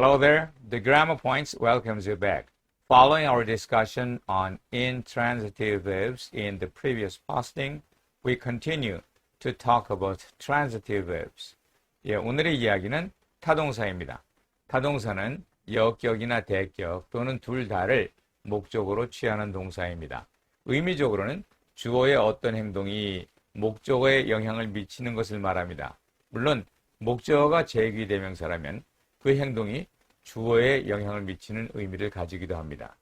Hello there. The Grammar Points welcomes you back. Following our discussion on intransitive verbs in the previous posting, we continue to talk about transitive verbs. 예, 오늘의 이야기는 타동사입니다. 타동사는 역격이나 대격 또는 둘 다를 목적으로 취하는 동사입니다. 의미적으로는 주어의 어떤 행동이 목적어에 영향을 미치는 것을 말합니다. 물론 목적어가 제귀대명사라면 그 행동이 주어에 영향을 미치는 의미를 가지기도 합니다.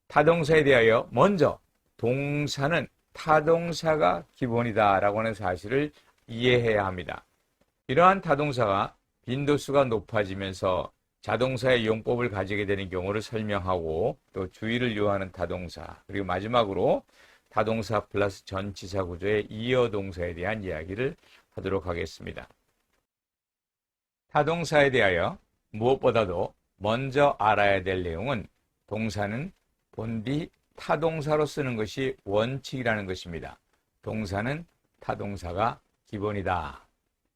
타동사에 대하여 먼저 동사는 타동사가 기본이다 라고 하는 사실을 이해해야 합니다. 이러한 타동사가 빈도수가 높아지면서 자동사의 용법을 가지게 되는 경우를 설명하고 또 주의를 요하는 타동사, 그리고 마지막으로 타동사 플러스 전치사 구조의 이어동사에 대한 이야기를 하도록 하겠습니다. 타동사에 대하여 무엇보다도 먼저 알아야 될 내용은 동사는 본디 타동사로 쓰는 것이 원칙이라는 것입니다. 동사는 타동사가 기본이다.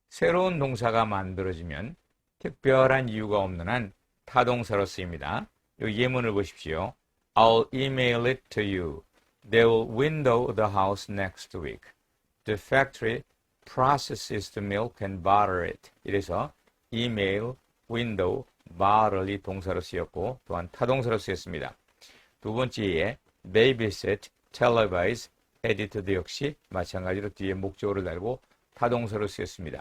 새로운 동사가 만들어지면 특별한 이유가 없는 한 타동사로 쓰입니다. 이 예문을 보십시오. I'll email it to you. They will window the house next week. The factory processes the milk and butter it. 이래서 email, window, butter이 동사로 쓰였고 또한 타동사로 쓰였습니다. 두 번째에 babysit, televise, edited 역시 마찬가지로 뒤에 목적어를 달고 타동사로 쓰였습니다.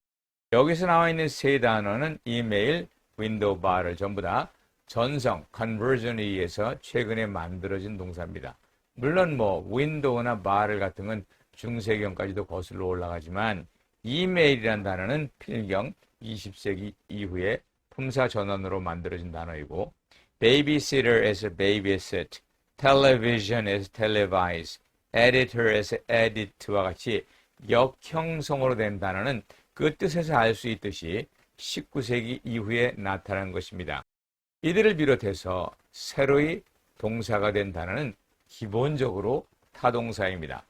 여기서 나와 있는 세 단어는 email, window, butter 전부 다 전성, conversion에 의해서 최근에 만들어진 동사입니다. 물론 window나 butter 같은 건 중세경까지도 거슬러 올라가지만 이메일이라는 단어는 필경 20세기 이후에 품사 전환으로 만들어진 단어이고 babysitter as babysit, television as televise, editor as edit와 같이 역형성으로 된 단어는 그 뜻에서 알 수 있듯이 19세기 이후에 나타난 것입니다. 이들을 비롯해서 새로이 동사가 된 단어는 기본적으로 타동사입니다.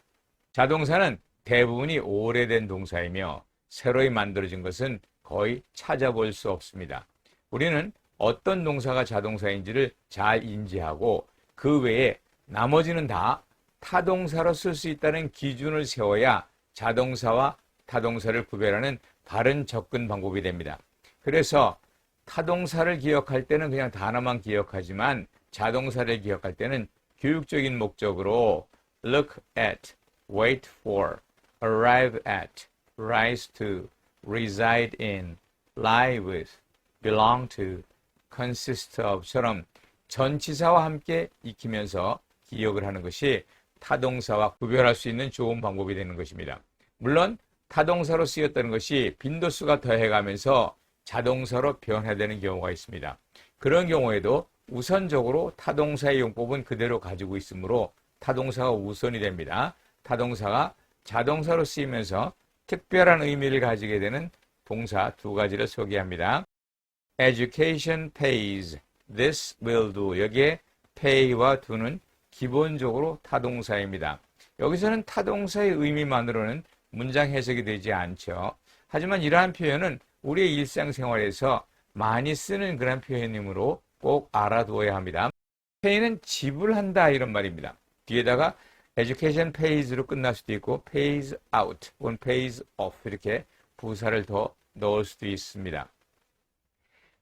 자동사는 대부분이 오래된 동사이며 새로이 만들어진 것은 거의 찾아볼 수 없습니다. 우리는 어떤 동사가 자동사인지를 잘 인지하고 그 외에 나머지는 다 타동사로 쓸 수 있다는 기준을 세워야 자동사와 타동사를 구별하는 바른 접근 방법이 됩니다. 그래서 타동사를 기억할 때는 그냥 단어만 기억하지만 자동사를 기억할 때는 교육적인 목적으로 look at, wait for, arrive at, rise to, reside in, lie with, belong to, consist of처럼 전치사와 함께 익히면서 기억을 하는 것이 타동사와 구별할 수 있는 좋은 방법이 되는 것입니다. 물론 타동사로 쓰였다는 것이 빈도수가 더해가면서 자동사로 변화되는 경우가 있습니다. 그런 경우에도 우선적으로 타동사의 용법은 그대로 가지고 있으므로 타동사가 우선이 됩니다. 타동사가 자동사로 쓰이면서 특별한 의미를 가지게 되는 동사 두 가지를 소개합니다. Education pays, this will do. 여기에 pay와 do는 기본적으로 타동사입니다. 여기서는 타동사의 의미만으로는 문장 해석이 되지 않죠. 하지만 이러한 표현은 우리의 일상생활에서 많이 쓰는 그런 표현이므로 꼭 알아두어야 합니다. pay는 지불한다 이런 말입니다. 뒤에다가 education pays로 끝날 수도 있고 pays out 혹은 pays off 이렇게 부사를 더 넣을 수도 있습니다.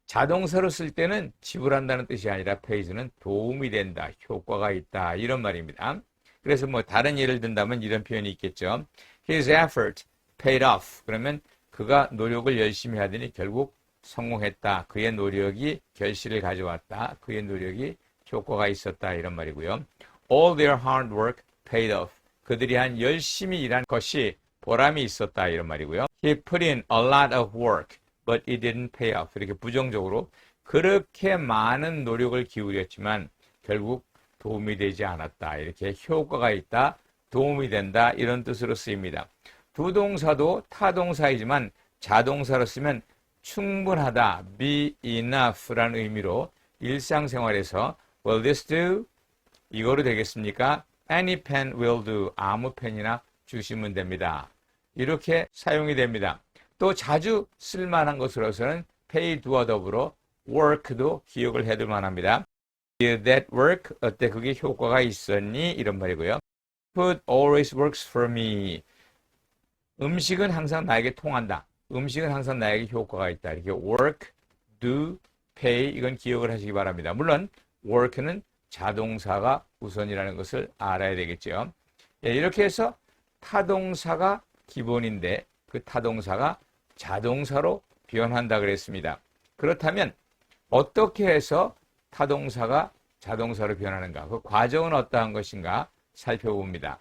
자동사로 쓸 때는 지불한다는 뜻이 아니라 pays는 도움이 된다, 효과가 있다 이런 말입니다. 그래서 다른 예를 든다면 이런 표현이 있겠죠. His effort paid off. 그러면 그가 노력을 열심히 하더니 결국 성공했다. 그의 노력이 결실을 가져왔다. 그의 노력이 효과가 있었다. 이런 말이고요. All their hard work paid off. 그들이 한 열심히 일한 것이 보람이 있었다. 이런 말이고요. He put in a lot of work, but it didn't pay off. 이렇게 부정적으로 그렇게 많은 노력을 기울였지만 결국 도움이 되지 않았다. 이렇게 효과가 있다. 도움이 된다. 이런 뜻으로 쓰입니다. 두 동사도 타동사이지만 자동사로 쓰면 충분하다, be enough라는 의미로 일상생활에서 will this do? 이거로 되겠습니까? Any pen will do. 아무 펜이나 주시면 됩니다. 이렇게 사용이 됩니다. 또 자주 쓸만한 것으로서는 pay do와 더불어 work도 기억을 해둘 만합니다. Did that work? 어때? 그게 효과가 있었니? 이런 말이고요. Food always works for me. 음식은 항상 나에게 통한다. 음식은 항상 나에게 효과가 있다. 이렇게 work, do, pay 이건 기억을 하시기 바랍니다. 물론 work는 자동사가 우선이라는 것을 알아야 되겠죠. 예, 이렇게 해서 타동사가 기본인데 그 타동사가 자동사로 변한다 그랬습니다. 그렇다면 어떻게 해서 타동사가 자동사로 변하는가? 그 과정은 어떠한 것인가 살펴봅니다.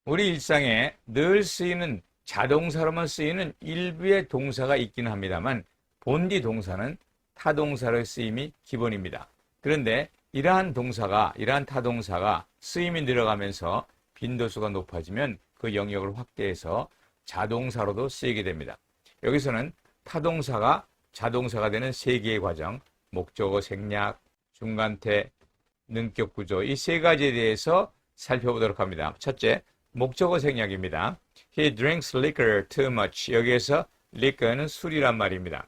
우리 일상에 늘 쓰이는 자동사로만 쓰이는 일부의 동사가 있기는 합니다만 본디 동사는 타동사로의 쓰임이 기본입니다. 그런데 이러한 타동사가 쓰임이 늘어가면서 빈도수가 높아지면 그 영역을 확대해서 자동사로도 쓰이게 됩니다. 여기서는 타동사가 자동사가 되는 세 개의 과정, 목적어 생략, 중간태, 능격 구조 이 세 가지에 대해서 살펴보도록 합니다. 첫째, 목적어 생략입니다. He drinks liquor too much. 여기에서 liquor는 술이란 말입니다.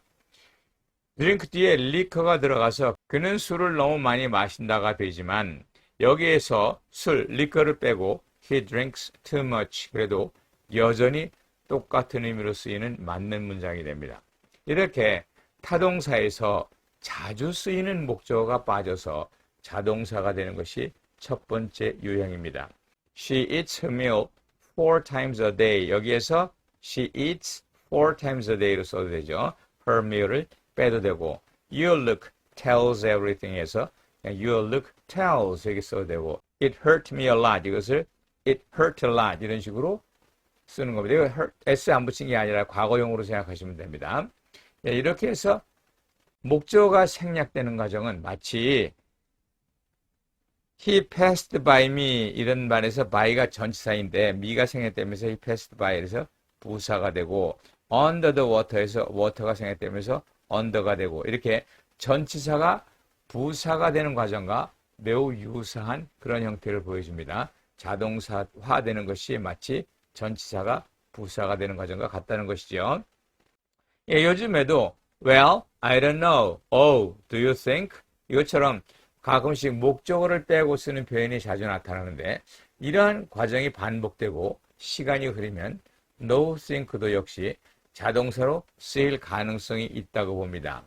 drink 뒤에 liquor가 들어가서 그는 술을 너무 많이 마신다가 되지만 여기에서 술, liquor를 빼고 he drinks too much 그래도 여전히 똑같은 의미로 쓰이는 맞는 문장이 됩니다. 이렇게 타동사에서 자주 쓰이는 목적어가 빠져서 자동사가 되는 것이 첫 번째 유형입니다. She eats her meal 4 times a day. 여기에서 she eats 4 times a day로 써도 되죠. her meal을 빼도 되고 your look tells everything에서 your look tells 이렇게 써도 되고 it hurt me a lot 이것을 it hurt a lot 이런 식으로 쓰는 겁니다. 이거 hurt, s 안 붙인 게 아니라 과거용으로 생각하시면 됩니다. 이렇게 해서 목적어가 생략되는 과정은 마치 He passed by me 이런 말에서 by가 전치사인데 me가 생략되면서 he passed by 그래서 부사가 되고 under the water에서 water가 생략되면서 under가 되고 이렇게 전치사가 부사가 되는 과정과 매우 유사한 그런 형태를 보여줍니다. 자동사화되는 것이 마치 전치사가 부사가 되는 과정과 같다는 것이죠. 예, 요즘에도 well, I don't know, oh, do you think? 이것처럼 가끔씩 목적어를 빼고 쓰는 표현이 자주 나타나는데 이러한 과정이 반복되고 시간이 흐르면 no think도 역시 자동사로 쓰일 가능성이 있다고 봅니다.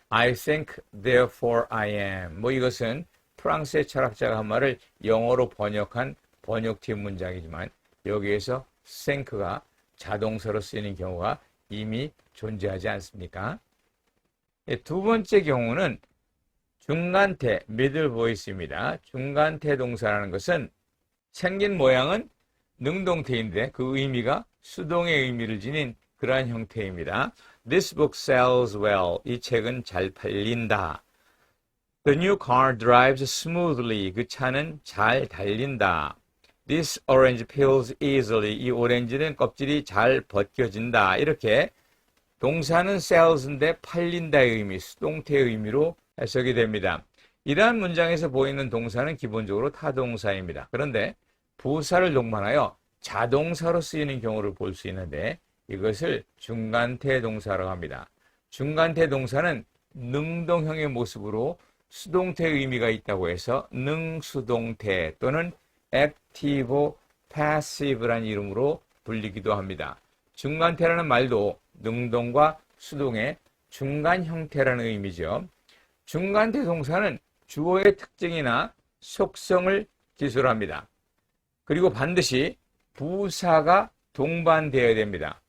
I think, therefore I am. 이것은 프랑스의 철학자가 한 말을 영어로 번역한 번역팀 문장이지만 여기에서 think가 자동사로 쓰이는 경우가 이미 존재하지 않습니까? 두 번째 경우는 중간태, middle voice입니다. 중간태 동사라는 것은 생긴 모양은 능동태인데 그 의미가 수동의 의미를 지닌 그러한 형태입니다. This book sells well. 이 책은 잘 팔린다. The new car drives smoothly. 그 차는 잘 달린다. This orange peels easily. 이 오렌지는 껍질이 잘 벗겨진다. 이렇게 동사는 sells인데 팔린다의 의미, 수동태의 의미로 해석이 됩니다. 이러한 문장에서 보이는 동사는 기본적으로 타동사입니다. 그런데 부사를 동반하여 자동사로 쓰이는 경우를 볼 수 있는데 이것을 중간태 동사라고 합니다. 중간태 동사는 능동형의 모습으로 수동태의 의미가 있다고 해서 능수동태 또는 active, passive라는 이름으로 불리기도 합니다. 중간태라는 말도 능동과 수동의 중간 형태라는 의미죠. 중간태 동사는 주어의 특징이나 속성을 기술합니다. 그리고 반드시 부사가 동반되어야 됩니다.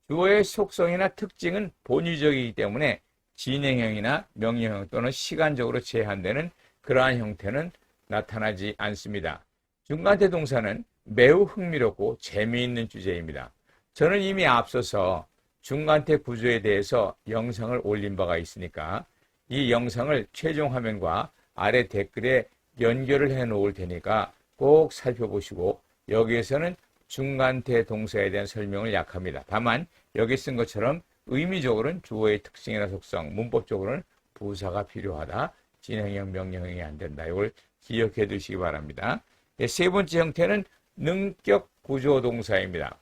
주어의 속성이나 특징은 본의적이기 때문에 진행형이나 명령형 또는 시간적으로 제한되는 그러한 형태는 나타나지 않습니다. 중간태 동사는 매우 흥미롭고 재미있는 주제입니다. 저는 이미 앞서서 중간태 구조에 대해서 영상을 올린 바가 있으니까 이 영상을 최종 화면과 아래 댓글에 연결을 해 놓을 테니까 꼭 살펴보시고 여기에서는 중간태 동사에 대한 설명을 약합니다. 다만 여기 쓴 것처럼 의미적으로는 주어의 특징이나 속성, 문법적으로는 부사가 필요하다. 진행형, 명령형이 안 된다. 이걸 기억해 두시기 바랍니다. 세 번째 형태는 능격 구조 동사입니다.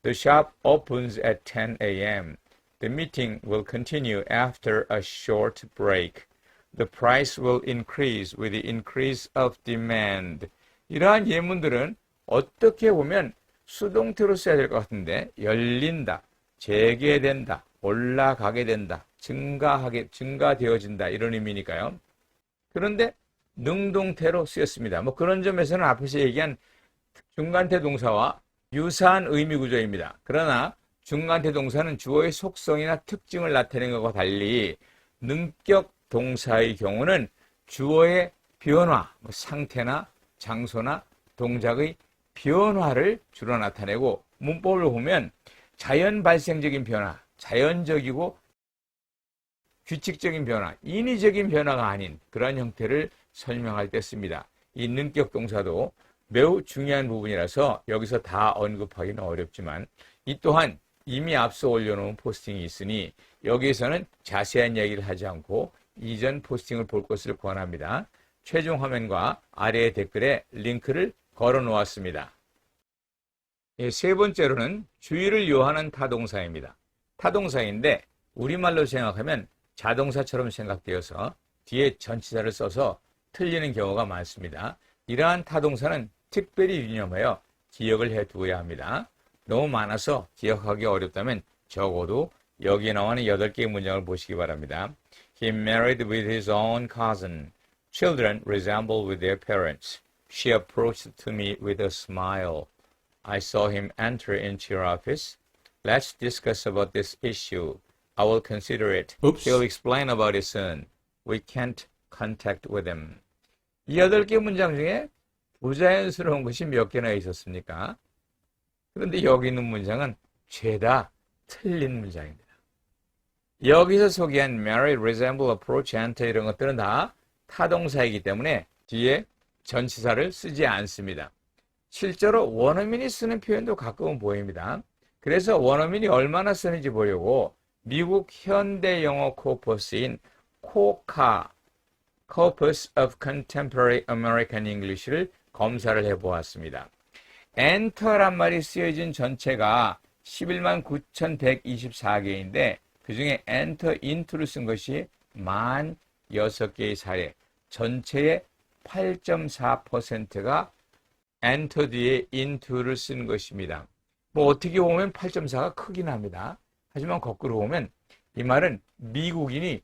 The shop opens at 10 a.m. The meeting will continue after a short break. The price will increase with the increase of demand. 이러한 예문들은 어떻게 보면 수동태로 써야 될 것 같은데 열린다, 재개된다, 올라가게 된다, 증가되어진다 이런 의미니까요. 그런데 능동태로 쓰였습니다. 뭐 그런 점에서는 앞에서 얘기한 중간태 동사와 유사한 의미 구조입니다. 그러나 중간태 동사는 주어의 속성이나 특징을 나타내는 것과 달리 능격 동사의 경우는 주어의 변화, 상태나 장소나 동작의 변화를 주로 나타내고 문법을 보면 자연 발생적인 변화, 자연적이고 규칙적인 변화, 인위적인 변화가 아닌 그러한 형태를 설명할 때 씁니다. 이 능격 동사도 매우 중요한 부분이라서 여기서 다 언급하기는 어렵지만 이 또한 이미 앞서 올려놓은 포스팅이 있으니 여기에서는 자세한 이야기를 하지 않고 이전 포스팅을 볼 것을 권합니다. 최종 화면과 아래의 댓글에 링크를 걸어 놓았습니다. 세 번째로는 주의를 요하는 타동사입니다. 타동사인데 우리말로 생각하면 자동사처럼 생각되어서 뒤에 전치사를 써서 틀리는 경우가 많습니다. 이러한 타동사는 특별히 유념하여 기억을 해두어야 합니다. 너무 많아서 기억하기 어렵다면 적어도 여기에 나오는 8개의 문장을 보시기 바랍니다. He married with his own cousin. Children resemble with their parents. She approached to me with a smile. I saw him enter into your office. Let's discuss about this issue. I will consider it. Oops. He'll explain about it soon. We can't contact with him. 이 8개 문장 중에 부자연스러운 것이 몇 개나 있었습니까? 그런데 여기 있는 문장은 죄다 틀린 문장입니다. 여기서 소개한 marry, resemble, approach, enter 이런 것들은 다 타동사이기 때문에 뒤에 전치사를 쓰지 않습니다. 실제로 원어민이 쓰는 표현도 가끔은 보입니다. 그래서 원어민이 얼마나 쓰는지 보려고 미국 현대 영어 코퍼스인 코카, Corpus of Contemporary American English를 검사를 해보았습니다. enter란 말이 쓰여진 전체가 11만 9,124개인데 그 중에 enter into를 쓴 것이 16개의 사례, 전체의 8.4%가 enter 뒤에 into를 쓴 것입니다. 뭐 어떻게 보면 8.4가 크긴 합니다. 하지만 거꾸로 보면 이 말은 미국인이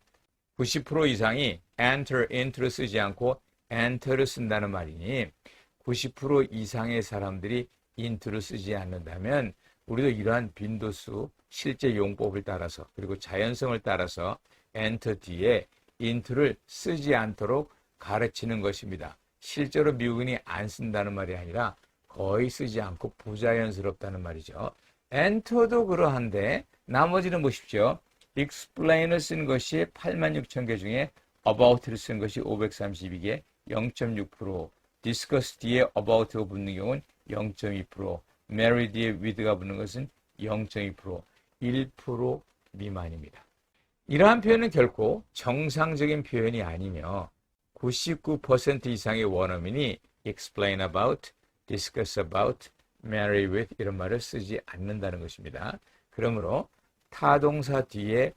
90% 이상이 enter into를 쓰지 않고 enter를 쓴다는 말이니 90% 이상의 사람들이 into를 쓰지 않는다면 우리도 이러한 빈도수, 실제 용법을 따라서 그리고 자연성을 따라서 enter 뒤에 into를 쓰지 않도록 가르치는 것입니다. 실제로 미국인이 안 쓴다는 말이 아니라 거의 쓰지 않고 부자연스럽다는 말이죠. enter도 그러한데 나머지는 보십시오. explain을 쓴 것이 86,000개 중에 about를 쓴 것이 532개, 0.6%, discuss 뒤에 about가 붙는 경우는 0.2%, marry 뒤에 with가 붙는 것은 0.2%, 1% 미만입니다. 이러한 표현은 결코 정상적인 표현이 아니며 99% 이상의 원어민이 explain about, discuss about, marry with 이런 말을 쓰지 않는다는 것입니다. 그러므로 타동사 뒤에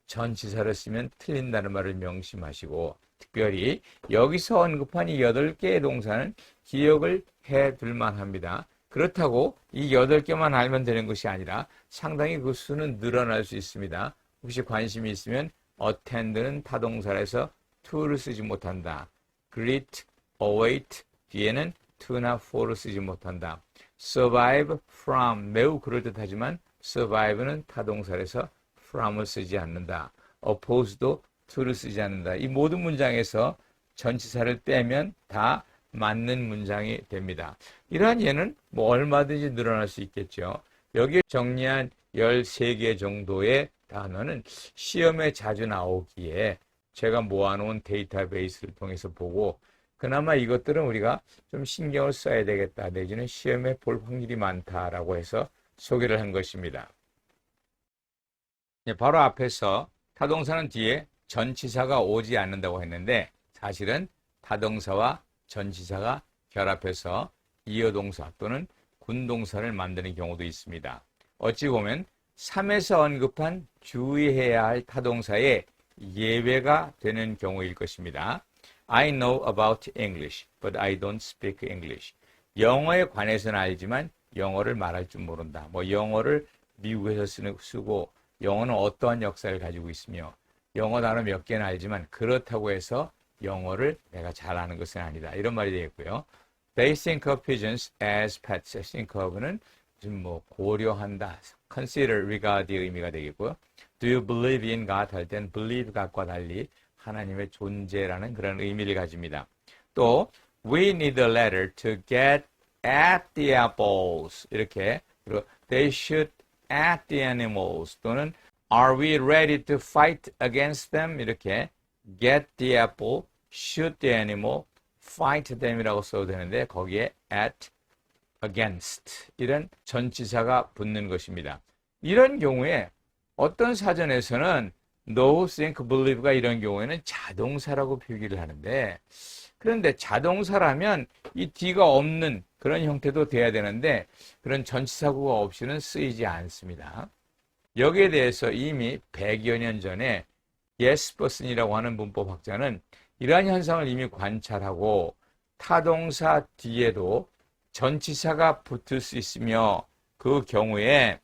전치사를 쓰면 틀린다는 말을 명심하시고 특별히 여기서 언급한 이 8개의 동사는 기억을 해둘 만합니다. 그렇다고 이 8개만 알면 되는 것이 아니라 상당히 그 수는 늘어날 수 있습니다. 혹시 관심이 있으면 attend는 타동사에서 to를 쓰지 못한다. greet, await 뒤에는 to나 for를 쓰지 못한다. survive from 매우 그럴듯하지만 survive는 타동사에서 from을 쓰지 않는다. oppose도 to를 쓰지 않는다. 이 모든 문장에서 전치사를 빼면 다 맞는 문장이 됩니다. 이러한 예는 뭐 얼마든지 늘어날 수 있겠죠. 여기에 정리한 13개 정도의 단어는 시험에 자주 나오기에 제가 모아놓은 데이터베이스를 통해서 보고 그나마 이것들은 우리가 좀 신경을 써야 되겠다 내지는 시험에 볼 확률이 많다라고 해서 소개를 한 것입니다. 바로 앞에서 타동사는 뒤에 전치사가 오지 않는다고 했는데 사실은 타동사와 전치사가 결합해서 이어동사 또는 군동사를 만드는 경우도 있습니다. 어찌 보면 3에서 언급한 주의해야 할 타동사의 예외가 되는 경우일 것입니다. I know about English, but I don't speak English. 영어에 관해서는 알지만 영어를 말할 줄 모른다. 뭐 영어를 미국에서 쓰고 영어는 어떠한 역사를 가지고 있으며 영어 단어 몇 개는 알지만 그렇다고 해서 영어를 내가 잘하는 것은 아니다. 이런 말이 되겠고요. They think of pigeons as pets. think of는 지금 뭐 고려한다, consider, regard의 의미가 되겠고요. Do you believe in God? 할 땐 believe God과 달리 하나님의 존재라는 그런 의미를 가집니다. 또 we need a ladder to get at the apples. 이렇게 그리고 they shoot at the animals 또는 are we ready to fight against them? 이렇게 get the apple, shoot the animal, fight them이라고 써도 되는데 거기에 at, against 이런 전치사가 붙는 것입니다. 이런 경우에 어떤 사전에서는 know, think, believe가 이런 경우에는 자동사라고 표기를 하는데 그런데 자동사라면 이 D가 없는 그런 형태도 돼야 되는데 그런 전치사구가 없이는 쓰이지 않습니다. 여기에 대해서 이미 100여 년 전에 예스퍼슨이라고 하는 문법학자는 이러한 현상을 이미 관찰하고 타동사 뒤에도 전치사가 붙을 수 있으며 그 경우에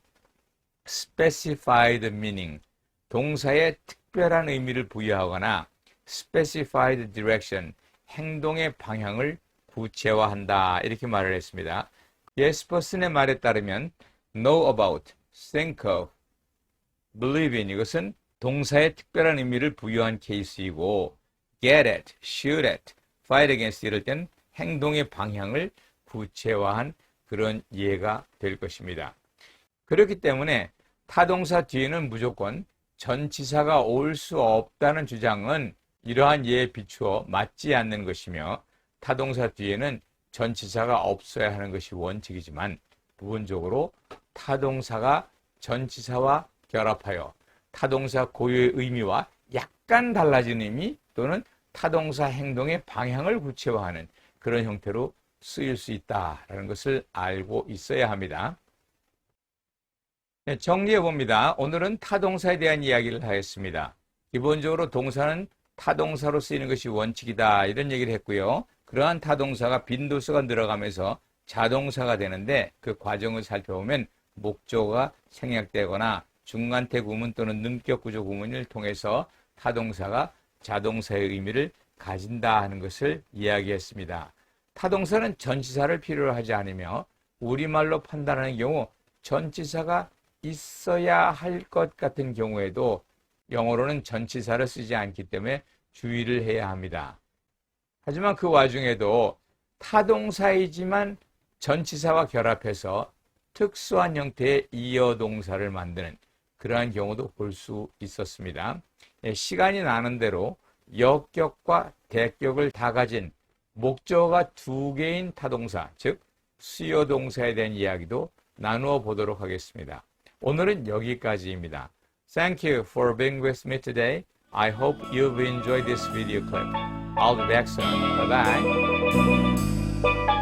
specified meaning, 동사에 특별한 의미를 부여하거나 specified direction, 행동의 방향을 구체화한다. 이렇게 말을 했습니다. 예스퍼슨의 말에 따르면 know about, think of, believe in 이것은 동사에 특별한 의미를 부여한 케이스이고 get at, shoot at, fight against 이럴 땐 행동의 방향을 구체화한 그런 예가 될 것입니다. 그렇기 때문에 타동사 뒤에는 무조건 전치사가 올 수 없다는 주장은 이러한 예에 비추어 맞지 않는 것이며 타동사 뒤에는 전치사가 없어야 하는 것이 원칙이지만 부분적으로 타동사가 전치사와 결합하여 타동사 고유의 의미와 약간 달라진 의미 또는 타동사 행동의 방향을 구체화하는 그런 형태로 쓰일 수 있다는 것을 알고 있어야 합니다. 네, 정리해 봅니다. 오늘은 타동사에 대한 이야기를 하였습니다. 기본적으로 동사는 타동사로 쓰이는 것이 원칙이다 이런 얘기를 했고요. 그러한 타동사가 빈도수가 늘어가면서 자동사가 되는데 그 과정을 살펴보면 목적어가 생략되거나 중간태 구문 또는 능격구조 구문을 통해서 타동사가 자동사의 의미를 가진다 하는 것을 이야기했습니다. 타동사는 전치사를 필요로 하지 않으며 우리말로 판단하는 경우 전치사가 있어야 할 것 같은 경우에도 영어로는 전치사를 쓰지 않기 때문에 주의를 해야 합니다. 하지만 그 와중에도 타동사이지만 전치사와 결합해서 특수한 형태의 이어동사를 만드는 그러한 경우도 볼 수 있었습니다. 시간이 나는 대로 역격과 대격을 다 가진 목적어가 2개인 타동사, 즉 수요동사에 대한 이야기도 나누어 보도록 하겠습니다. 오늘은 여기까지입니다. Thank you for being with me today. I hope you've enjoyed this video clip. I'll be back soon. Bye-bye.